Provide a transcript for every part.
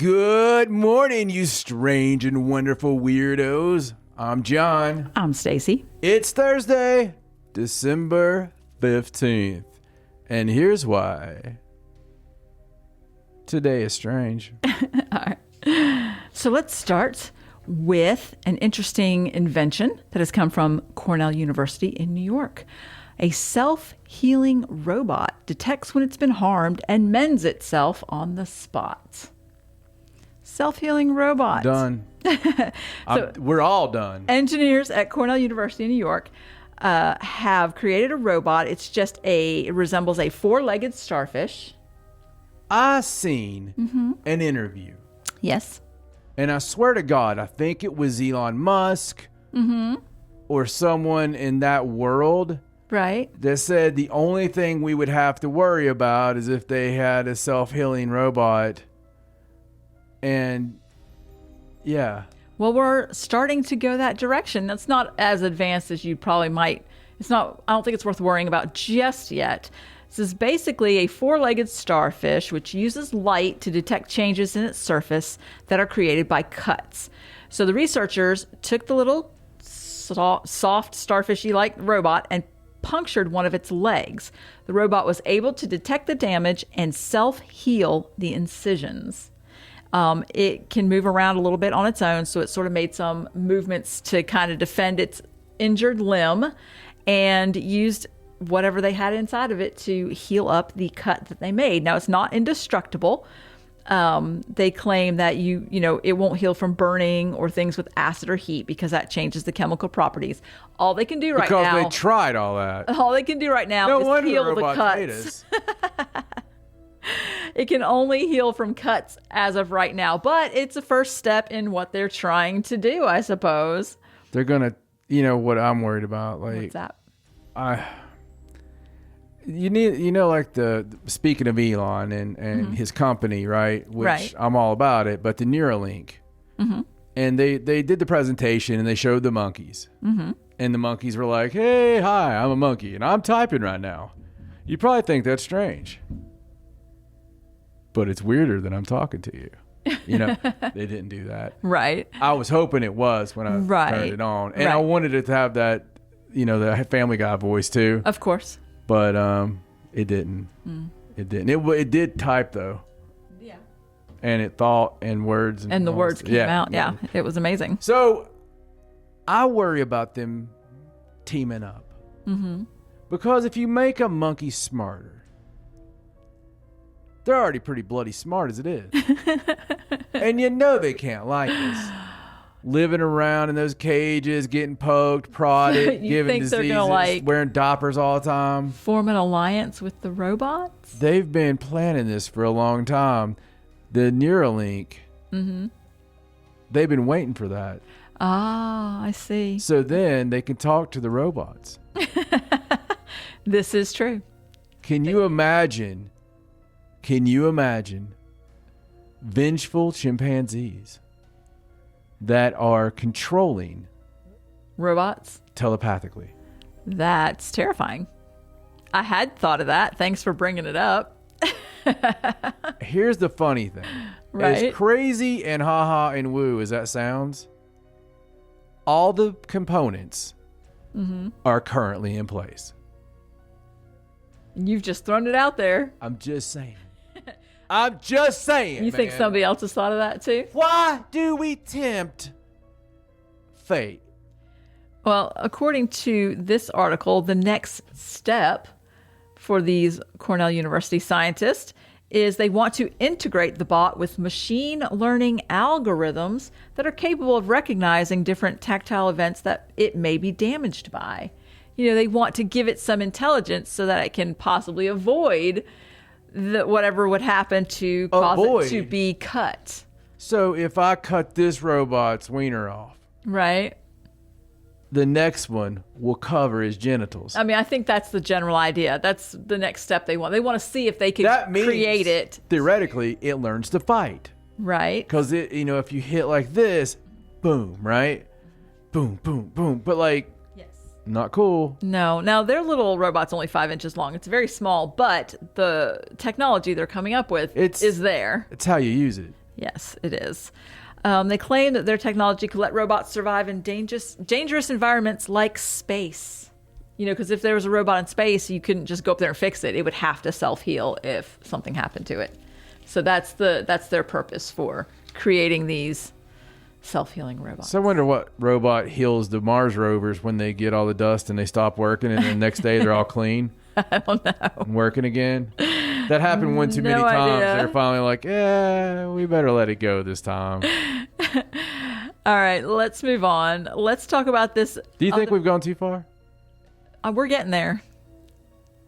Good morning, you strange and wonderful weirdos. I'm John. I'm Stacey. It's Thursday, December 15th. And here's why. Today is strange. All right. So let's start with an interesting invention that has come from Cornell University in New York. A self-healing robot detects when it's been harmed and mends itself on the spot. Self-healing robot. Done. We're all done. Engineers at Cornell University in New York have created a robot. It resembles a four-legged starfish. I seen an interview. Yes. And I swear to God, I think it was Elon Musk or someone in that world. Right. That said the only thing we would have to worry about is if they had a self-healing robot. And yeah. Well, we're starting to go that direction. That's not as advanced as you probably might. I don't think it's worth worrying about just yet. This is basically a four-legged starfish which uses light to detect changes in its surface that are created by cuts. So the researchers took the little soft starfishy-like robot and punctured one of its legs. The robot was able to detect the damage and self-heal the incisions. It can move around a little bit on its own, so it sort of made some movements to kind of defend its injured limb and used whatever they had inside of it to heal up the cut that they made. Now, it's not indestructible. They claim that it won't heal from burning or things with acid or heat because that changes the chemical properties. All they can do right now... Because they tried all that. All they can do right now is heal the cuts. It can only heal from cuts as of right now, but it's a first step in what they're trying to do, I suppose. They're going to, what I'm worried about. What's that? Speaking of Elon and his company, right? Which right. I'm all about it, but the Neuralink. And they did the presentation and they showed the monkeys. And the monkeys were like, hey, hi, I'm a monkey and I'm typing right now. You probably think that's strange. But it's weirder than I'm talking to you. They didn't do that. Right. I was hoping it was when I turned it on. And I wanted it to have that, the Family Guy voice too. Of course. But it didn't. It didn't. It did type though. Yeah. And it thought and words. And the words came out. Yeah. It was amazing. So I worry about them teaming up. Because if you make a monkey smarter, they're already pretty bloody smart as it is. And they can't like this. Living around in those cages, getting poked, prodded, giving diseases, wearing diapers all the time. Form an alliance with the robots? They've been planning this for a long time. The Neuralink, they've been waiting for that. Ah, I see. So then they can talk to the robots. This is true. Can you imagine vengeful chimpanzees that are controlling robots telepathically? That's terrifying. I had thought of that. Thanks for bringing it up. Here's the funny thing. Right. As crazy and haha and woo as that sounds, all the components are currently in place. You've just thrown it out there. I'm just saying. You think somebody else has thought of that too? Why do we tempt fate? Well, according to this article, the next step for these Cornell University scientists is they want to integrate the bot with machine learning algorithms that are capable of recognizing different tactile events that it may be damaged by. They want to give it some intelligence so that it can possibly avoid whatever would happen to cause it to be cut. So if I cut this robot's wiener off, right, the next one will cover his genitals. I mean, I think that's the general idea. That's the next step they want. They want to see if they can create it. Theoretically, it learns to fight. Right. Because if you hit like this, boom, right? Boom, boom, boom. But not cool. No. Now, their little robot's only 5 inches long. It's very small, but the technology they're coming up with is there. It's how you use it. Yes, it is. They claim that their technology could let robots survive in dangerous environments like space. You know, because if there was a robot in space, you couldn't just go up there and fix it. It would have to self-heal if something happened to it. So that's their purpose for creating these self-healing robots. So I wonder what robot heals the Mars rovers when they get all the dust and they stop working, and the next day they're all clean. I don't know. And working again. That happened one too many No times. idea. They're finally like, we better let it go this time. All right, let's move on. Let's talk about this. Do you think we've gone too far? We're getting there.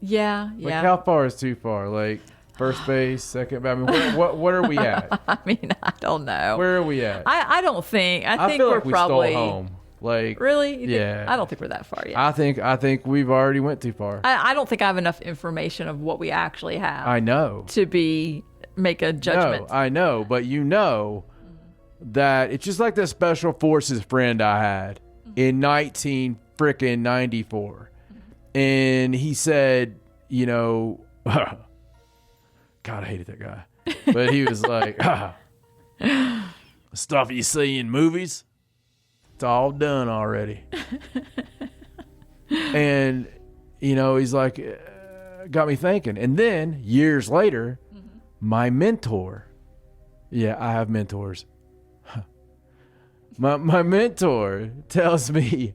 Yeah. Like, how far is too far? Like, first base, second base? I mean, what are we at? I mean, I don't know. Where are we at? I don't think. I think feel we're like we probably stole home. Like, really. Yeah. I don't think we're that far yet. I think we've already went too far. I don't think I have enough information of what we actually have. I know. To make a judgment. No, I know, but you know that it's just like the special forces friend I had in 1994. And he said, you know, God, I hated that guy. But he was like, the stuff you see in movies, it's all done already. And, you know, he's like, got me thinking. And then years later, my mentor, I have mentors. My mentor tells me,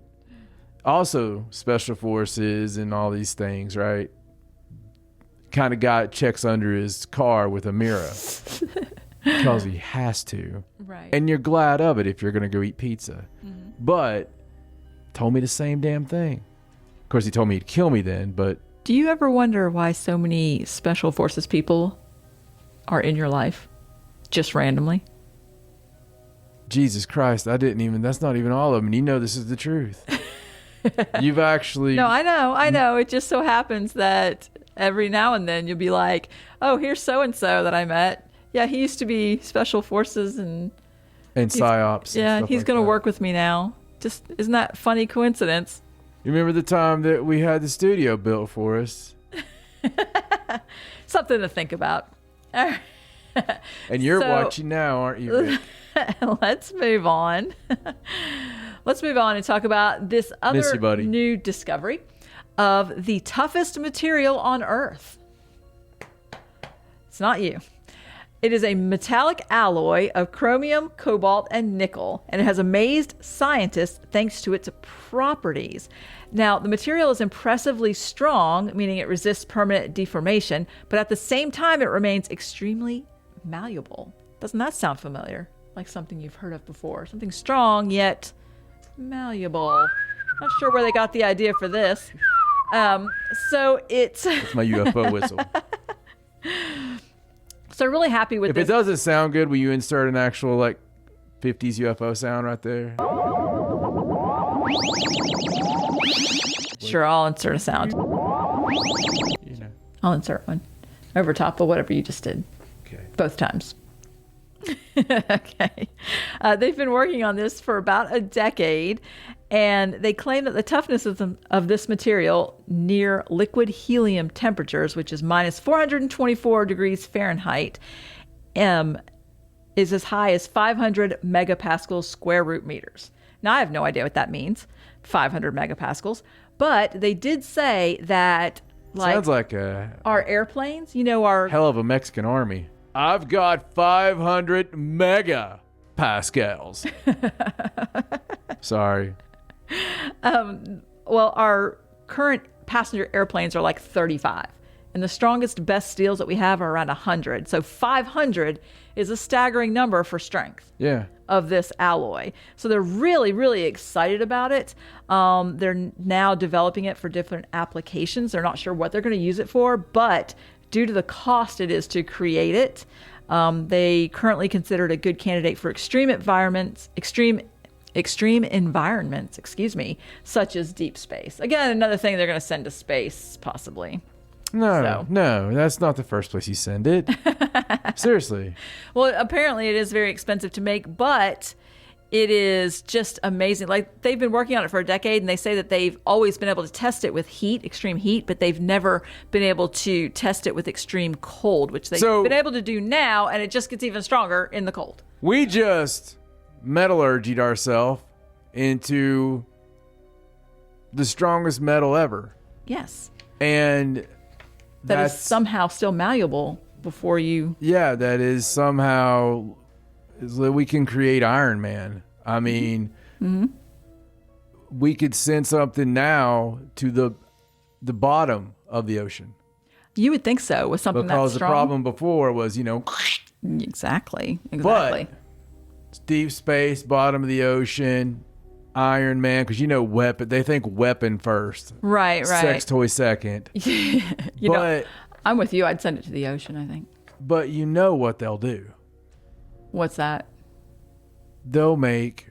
also special forces and all these things, right? Kind of guy checks under his car with a mirror because he has to. Right. And you're glad of it if you're going to go eat pizza. But told me the same damn thing. Of course, he told me he'd kill me then, but... Do you ever wonder why so many special forces people are in your life just randomly? Jesus Christ, that's not even all of them. You know this is the truth. You've actually... No, I know. It just so happens that every now and then you'll be like, oh, here's so-and-so that I met. Yeah, he used to be special forces and PSYOPs. Yeah, he's going to work with me now. Just, isn't that a funny coincidence? You remember the time that we had the studio built for us? Something to think about. And you're watching now, aren't you, Rick? Let's move on. Let's move on and talk about this other new discovery of the toughest material on Earth. It's not you. It is a metallic alloy of chromium, cobalt, and nickel, and it has amazed scientists thanks to its properties. Now, the material is impressively strong, meaning it resists permanent deformation, but at the same time, it remains extremely malleable. Doesn't that sound familiar? Like something you've heard of before. Something strong, yet malleable. Not sure where they got the idea for this. So it's... That's my UFO whistle. So really happy with this. If it doesn't sound good, will you insert an actual, 50s UFO sound right there? Sure, I'll insert a sound. You know. I'll insert one. Over top of whatever you just did. Okay. Both times. Okay. They've been working on this for about a decade, and they claim that the toughness of this material near liquid helium temperatures, which is minus 424 degrees Fahrenheit, is as high as 500 megapascals square root meters. Now, I have no idea what that means, 500 megapascals, but they did say that sounds like our airplanes, our hell of a Mexican army. I've got 500 megapascals. Sorry. Well, our current passenger airplanes are like 35. And the strongest, best steels that we have are around 100. So 500 is a staggering number for strength of this alloy. So they're really, really excited about it. They're now developing it for different applications. They're not sure what they're going to use it for, but due to the cost it is to create it, they currently consider it a good candidate for extreme environments, such as deep space. Again, another thing they're going to send to space, possibly. No, that's not the first place you send it. Seriously. Well, apparently it is very expensive to make, but It is just amazing. Like, they've been working on it for a decade, and they say that they've always been able to test it with heat, extreme heat, but they've never been able to test it with extreme cold, which they've been able to do now, and it just gets even stronger in the cold. We just metallurgied ourselves into the strongest metal ever. Yes. And that is somehow still malleable before you... Yeah, that is somehow... is that we can create Iron Man. I mean, we could send something now to the bottom of the ocean. You would think so, with something because that's strong. The problem before was, Exactly. But deep space, bottom of the ocean, Iron Man, because weapon. They think weapon first. Right. Sex toy second. I'm with you. I'd send it to the ocean, I think. But you know what they'll do. What's that? They'll make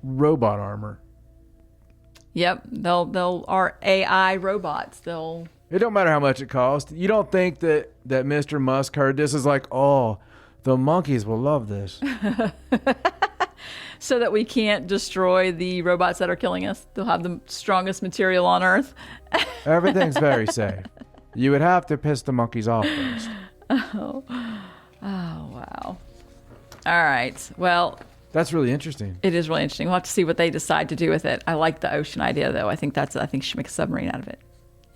robot armor. Yep, they'll are AI robots. It don't matter how much it costs. You don't think that Mr. Musk heard this is like, oh, the monkeys will love this. So that we can't destroy the robots that are killing us. They'll have the strongest material on Earth. Everything's very safe. You would have to piss the monkeys off first. Oh, wow. All right. Well, that's really interesting. It is really interesting. We'll have to see what they decide to do with it. I like the ocean idea, though. I think you should make a submarine out of it.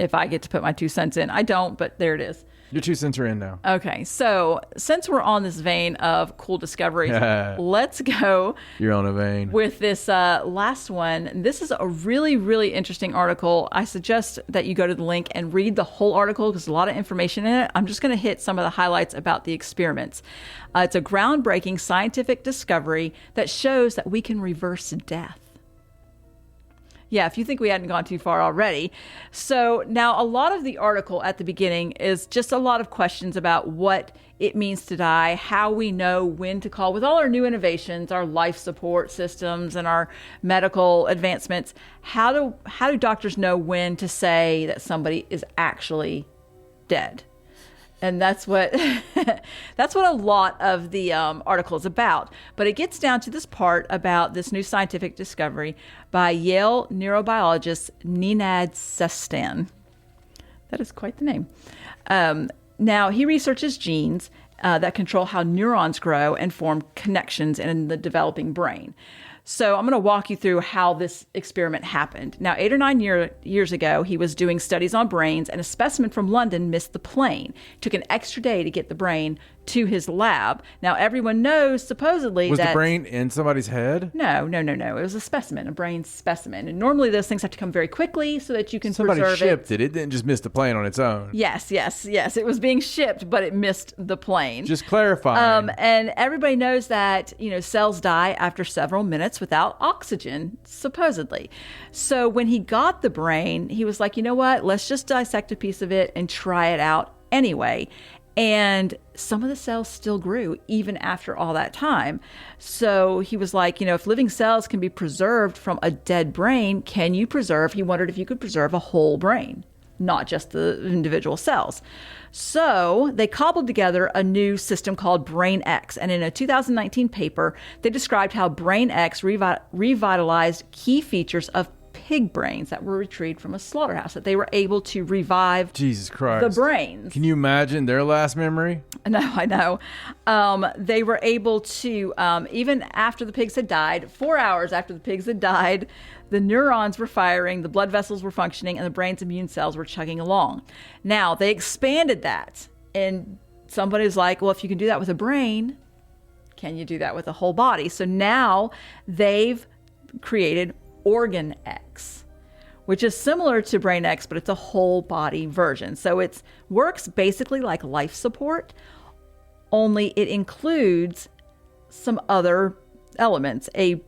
If I get to put my 2 cents in. I don't, but there it is. Your 2 cents are in now. Okay. So since we're on this vein of cool discoveries, let's go. You're on a vein. With this last one. This is a really, really interesting article. I suggest that you go to the link and read the whole article because there's a lot of information in it. I'm just going to hit some of the highlights about the experiments. It's a groundbreaking scientific discovery that shows that we can reverse death. Yeah, if you think we hadn't gone too far already. So now a lot of the article at the beginning is just a lot of questions about what it means to die, how we know when to call. With all our new innovations, our life support systems and our medical advancements, how do doctors know when to say that somebody is actually dead? And that's what a lot of the article is about. But it gets down to this part about this new scientific discovery by Yale neurobiologist Nenad Sestan. That is quite the name. Now, he researches genes that control how neurons grow and form connections in the developing brain. So I'm going to walk you through how this experiment happened. Now, 8 or 9 years ago, he was doing studies on brains, and a specimen from London missed the plane. It took an extra day to get the brain to his lab. Now, everyone knows, supposedly, was the brain in somebody's head? No. It was a specimen, a brain specimen. And normally those things have to come very quickly so that you can preserve it. Somebody shipped it. It didn't just miss the plane on its own. Yes. It was being shipped, but it missed the plane. Just clarifying. And everybody knows that, cells die after several minutes without oxygen, supposedly. So when he got the brain, he was like, you know what? Let's just dissect a piece of it and try it out anyway. And some of the cells still grew even after all that time. So he was like, if living cells can be preserved from a dead brain, he wondered if you could preserve a whole brain, not just the individual cells. So they cobbled together a new system called BrainX. And in a 2019 paper, they described how BrainX revitalized key featers of pig brains that were retrieved from a slaughterhouse, that they were able to revive Jesus Christ. the brains. Can you imagine their last memory? No, I know. They were able to, even after the pigs had died, 4 hours after the pigs had died, the neurons were firing, the blood vessels were functioning, and the brain's immune cells were chugging along. Now, they expanded that, and somebody's like, well, if you can do that with a brain, can you do that with a whole body? So now they've created Organ X, which is similar to Brain X, but it's a whole body version. So it works basically like life support, only it includes some other elements, a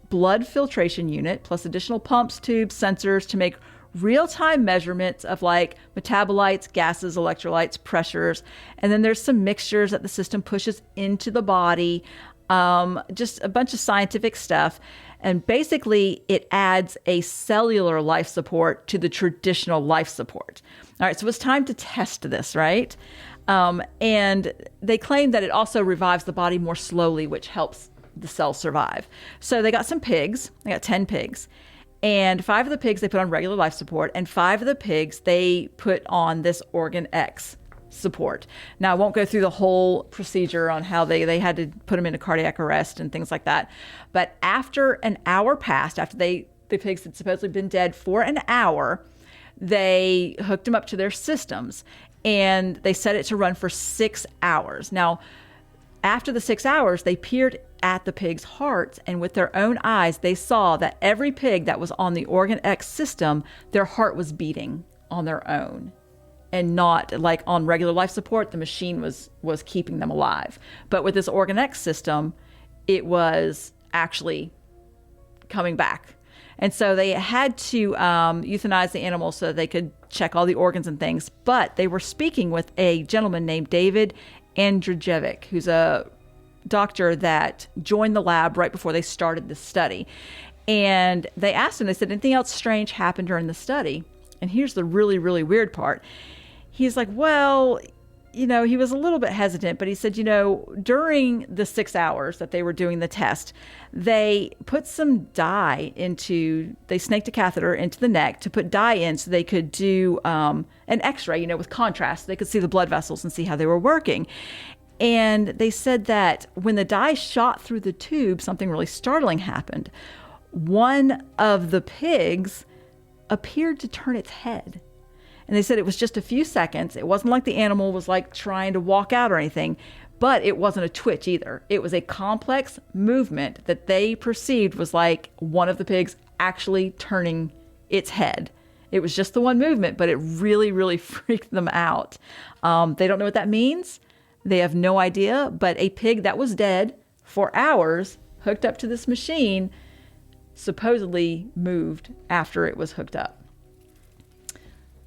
blood filtration unit, plus additional pumps, tubes, sensors to make real-time measurements of like metabolites, gases, electrolytes, pressures. And then there's some mixtures that the system pushes into the body, just a bunch of scientific stuff. And basically, it adds a cellular life support to the traditional life support. All right, so it's time to test this, right? And they claim that it also revives the body more slowly, which helps the cells survive. So they got some pigs. They got 10 pigs. And 5 of the pigs they put on regular life support, and 5 of the pigs they put on this organ X support. Now, I won't go through the whole procedure on how they had to put them into cardiac arrest and things like that. But after an hour passed, after the pigs had supposedly been dead for an hour, they hooked them up to their systems, and they set it to run for 6 hours. Now, after the 6 hours, they peered at the pigs' hearts, and with their own eyes, they saw that every pig that was on the Organ X system, their heart was beating on their own, and not like on regular life support. The machine was keeping them alive. But with this Organ X system, it was actually coming back. And so they had to euthanize the animals so that they could check all the organs and things. But they were speaking with a gentleman named David Andrzejewicz, who's a doctor that joined the lab right before they started the study. And they asked him, they said, anything else strange happened during the study? And here's the really, really weird part. He's like, well, he was a little bit hesitant, but he said, during the 6 hours that they were doing the test, they put some dye they snaked a catheter into the neck to put dye in so they could do an x-ray, with contrast. So they could see the blood vessels and see how they were working. And they said that when the dye shot through the tube, something really startling happened. One of the pigs appeared to turn its head. And they said it was just a few seconds. It wasn't like the animal was like trying to walk out or anything, but it wasn't a twitch either. It was a complex movement that they perceived was like one of the pigs actually turning its head. It was just the one movement, but it really, really freaked them out. They don't know what that means. They have no idea, but a pig that was dead for hours, hooked up to this machine, supposedly moved after it was hooked up.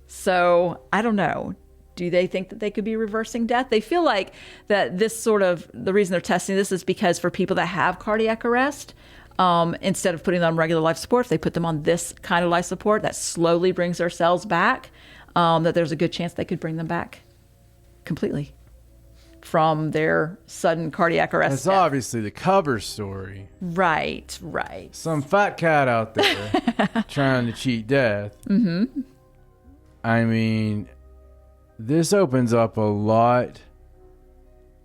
So I don't know. Do they think that they could be reversing death? They feel like that the reason they're testing this is because for people that have cardiac arrest, instead of putting them on regular life support, if they put them on this kind of life support that slowly brings their cells back, that there's a good chance they could bring them back completely from their sudden cardiac arrest. That's death. Obviously the cover story. Right. Some fat cat out there trying to cheat death. Mm-hmm. I mean, this opens up a lot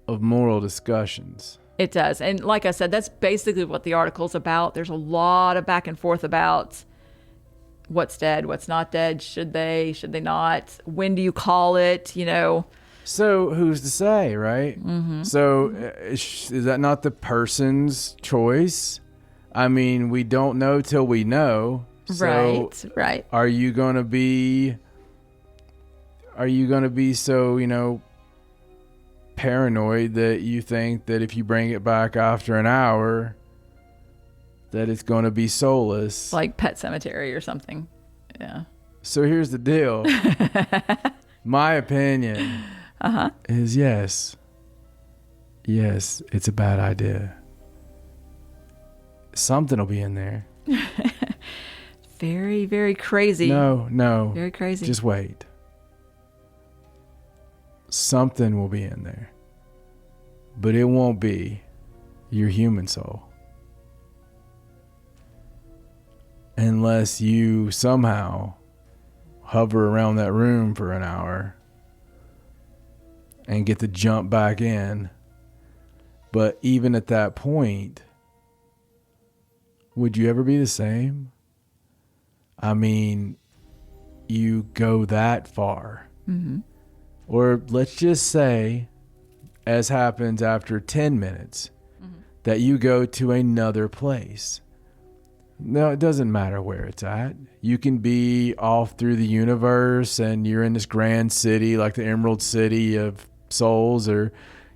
of moral discussions. It does. And like I said, that's basically what the article's about. There's a lot of back and forth about what's dead, what's not dead. Should they not? When do you call it? So who's to say, right? Mm-hmm. So is that not the person's choice? I mean, we don't know till we know. So right. Are you going to be so, paranoid that you think that if you bring it back after an hour that it's going to be soulless? Like Pet Cemetery or something. Yeah. So here's the deal. My opinion is yes, it's a bad idea. Something will be in there. Very, very crazy. No. Very crazy. Just wait. Something will be in there. But it won't be your human soul. Unless you somehow hover around that room for an hour and get to jump back in. But even at that point, would you ever be the same? I mean, you go that far. Mm-hmm. Or let's just say, as happens after 10 minutes, that you go to another place. No, it doesn't matter where it's at. You can be off through the universe and you're in this grand city like the Emerald City of Souls, or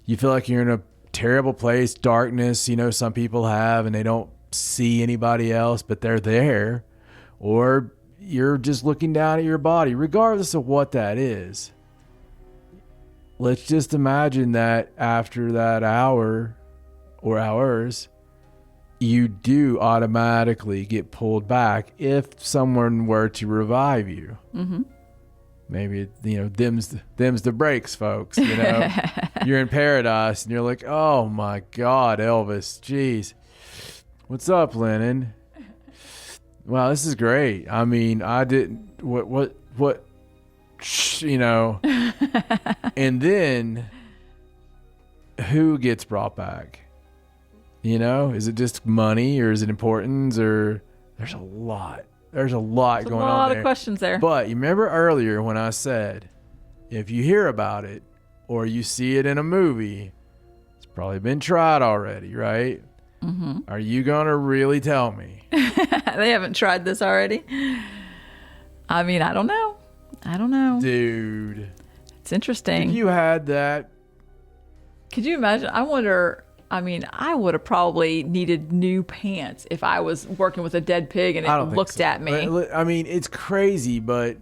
you feel like you're in a terrible place, darkness, some people have, and they don't see anybody else, but they're there. Or you're just looking down at your body, regardless of what that is. Let's just imagine that after that hour or hours, you do automatically get pulled back if someone were to revive you. Mm-hmm. Maybe, them's the breaks, folks. You're in paradise and you're like, oh my God, Elvis, geez. What's up, Lennon? Wow, this is great. I mean, I didn't, what, you know. And then, who gets brought back? You know, is it just money, or is it importance, or there's a lot going on there. A lot of questions there. But you remember earlier when I said, if you hear about it or you see it in a movie, it's probably been tried already, right? Mm-hmm. Are you going to really tell me? They haven't tried this already. I mean, I don't know. Dude. It's interesting. If you had that. Could you imagine? I wonder, I mean, I would have probably needed new pants if I was working with a dead pig and it looked at me. I mean, it's crazy, but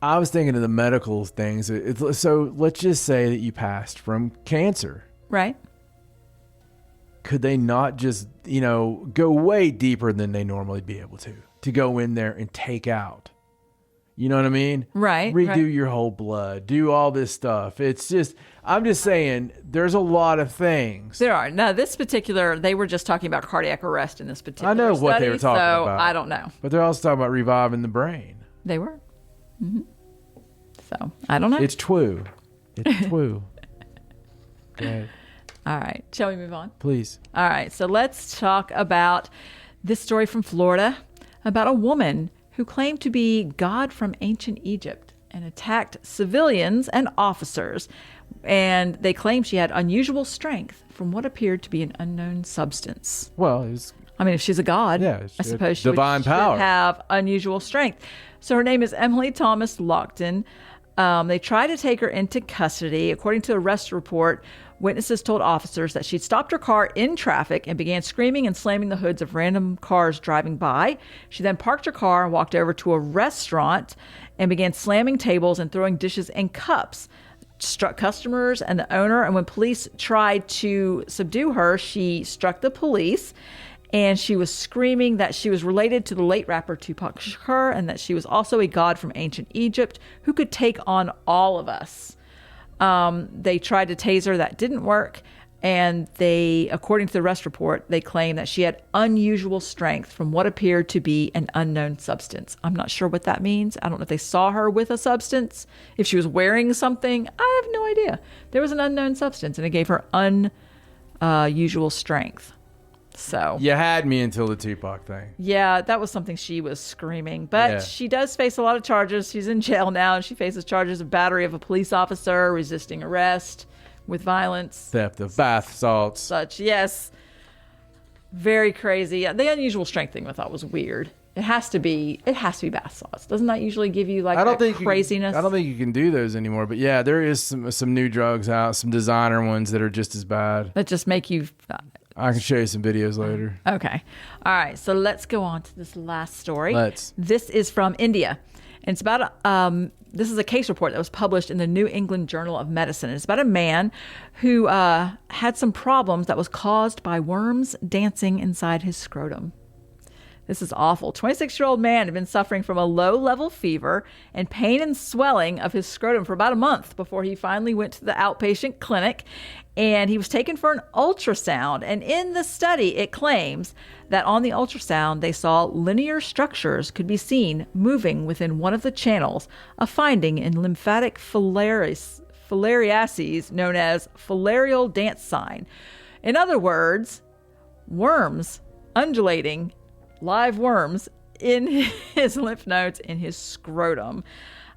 I was thinking of the medical things. So let's just say that you passed from cancer. Right. Could they not just, go way deeper than they normally be able to go in there and take out? You know what I mean? Right. Redo your whole blood. Do all this stuff. It's just, I'm just saying, there's a lot of things. There are. Now, they were just talking about cardiac arrest in this particular I know study, what they were talking about. I don't know. But they're also talking about reviving the brain. They were. Mm-hmm. So, I don't know. It's true. It's true. Go ahead. All right. Shall we move on? Please. All right. So let's talk about this story from Florida about a woman who claimed to be God from ancient Egypt and attacked civilians and officers. And they claimed she had unusual strength from what appeared to be an unknown substance. Well, if she's a god, I suppose she divine should power. Have unusual strength. So her name is Emily Thomas Lockton. They tried to take her into custody. According to the arrest report, witnesses told officers that she'd stopped her car in traffic and began screaming and slamming the hoods of random cars driving by. She then parked her car and walked over to a restaurant and began slamming tables and throwing dishes and cups. Struck customers and the owner. And when police tried to subdue her, she struck the police. And she was screaming that she was related to the late rapper Tupac Shakur and that she was also a god from ancient Egypt who could take on all of us. They tried to tase her. That didn't work. And according to the arrest report, they claim that she had unusual strength from what appeared to be an unknown substance. I'm not sure what that means. I don't know if they saw her with a substance, if she was wearing something. I have no idea. There was an unknown substance and it gave her unusual strength. So you had me until the Tupac thing. Yeah, that was something she was screaming. But She does face a lot of charges. She's in jail now, and she faces charges of battery of a police officer, resisting arrest with violence, theft of bath salts. Such, yes. Very crazy. The unusual strength thing I thought was weird. It has to be bath salts. Doesn't that usually give you craziness? I don't think you can do those anymore. But yeah, there is some new drugs out, some designer ones that are just as bad. That just make you... I can show you some videos later. Okay. All right. So let's go on to this last story. Let's. This is from India. And it's about, this is a case report that was published in the New England Journal of Medicine. It's about a man who had some problems that was caused by worms dancing inside his scrotum. This is awful. 26-year-old man had been suffering from a low-level fever and pain and swelling of his scrotum for about a month before he finally went to the outpatient clinic, and he was taken for an ultrasound. And in the study, it claims that on the ultrasound, they saw linear structures could be seen moving within one of the channels, a finding in lymphatic filariases known as filarial dance sign. In other words, worms undulating, live worms in his lymph nodes in his scrotum.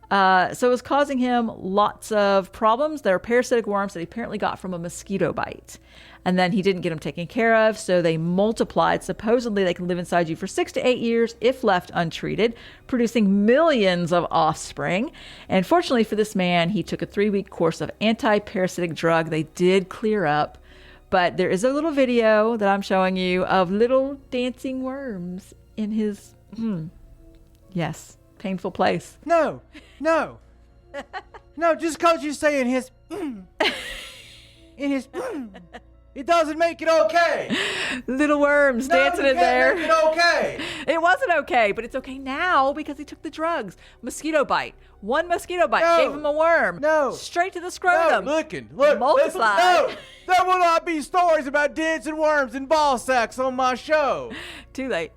So it was causing him lots of problems. There are parasitic worms that he apparently got from a mosquito bite. And then he didn't get them taken care of, so they multiplied. Supposedly they can live inside you for 6 to 8 years if left untreated, producing millions of offspring. And fortunately for this man, he took a 3-week course of anti-parasitic drug. They did clear up. But there is a little video that I'm showing you of little dancing worms in his, yes, painful place. No, just because you say in his, It doesn't make it okay. Little worms dancing in there. Make it okay. It wasn't okay, but it's okay now because he took the drugs. Mosquito bite. One mosquito bite No. gave him a worm. No. Straight to the No, scrotum. look, Multiply. listen, no. There will not be stories about dancing worms and ball sacks on my show. Too late.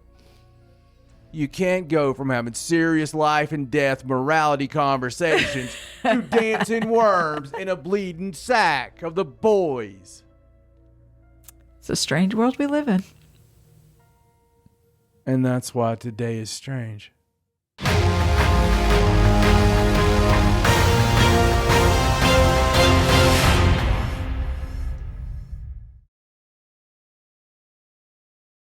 You can't go from having serious life and death morality conversations to dancing worms in a bleeding sack of the boys. It's a strange world we live in. And that's why today is strange.